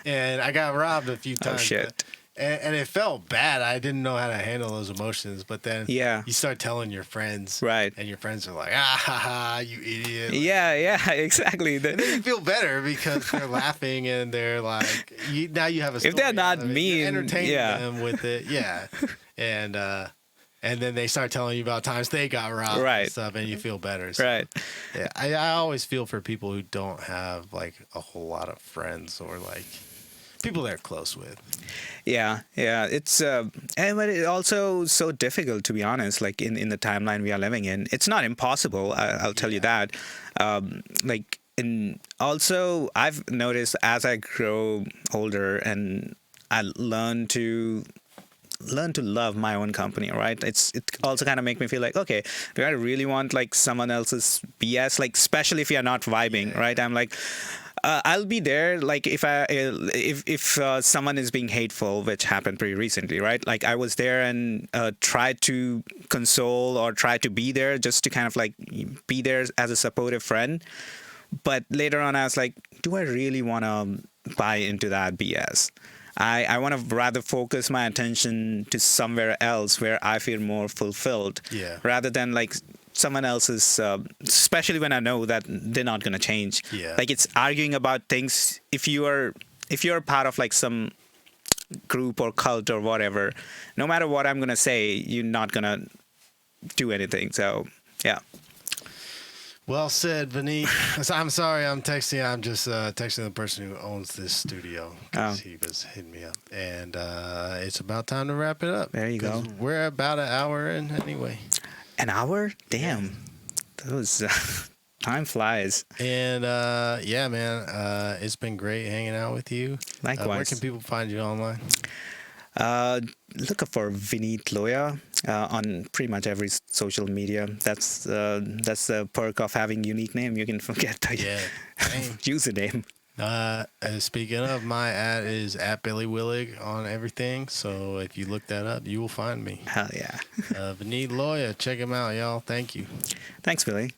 And I got robbed a few Oh times. shit. And it felt bad. I didn't know how to handle those emotions. But then Yeah. you start telling your friends. Right. And your friends are like, ah, ha, ha, you idiot. Yeah, exactly. And then you feel better because they're laughing and they're like, now you have a story. If they're not out of it. mean, You're entertaining yeah. them with it. Yeah. And then they start telling you about times they got robbed Right. and stuff, and you feel better. So, Right. yeah, I always feel for people who don't have like a whole lot of friends or like people they're close with. Yeah, it's but it's also so difficult, to be honest. Like in the timeline we are living in, it's not impossible. I'll tell you that. And also I've noticed as I grow older and I learn to love my own company, right? It also kind of make me feel like, okay, do I really want like someone else's BS? Like, especially if you're not vibing, right? I'm like, I'll be there. Like if someone is being hateful, which happened pretty recently, right? Like I was there and tried to console or try to be there just to kind of like be there as a supportive friend. But later on, I was like, do I really want to buy into that BS? I want to rather focus my attention to somewhere else where I feel more fulfilled, rather than like someone else's, especially when I know that they're not going to change. Yeah. Like it's arguing about things. If you're part of like some group or cult or whatever, no matter what I'm going to say, you're not going to do anything. So, yeah. Well said, Vineet. I'm sorry I'm texting. I'm just texting the person who owns this studio because he was hitting me up. And it's about time to wrap it up. There you go. We're about an hour in anyway. An hour? Damn. Those time flies. And yeah, man, it's been great hanging out with you. Likewise. Where can people find you online? Look for Vineet Loya on pretty much every social media. That's the perk of having unique name. You can forget the username. Speaking of, my ad is at Billy Willig on everything. So if you look that up, you will find me. Hell yeah. Vineet Loya, check him out, y'all. Thank you. Thanks, Billy.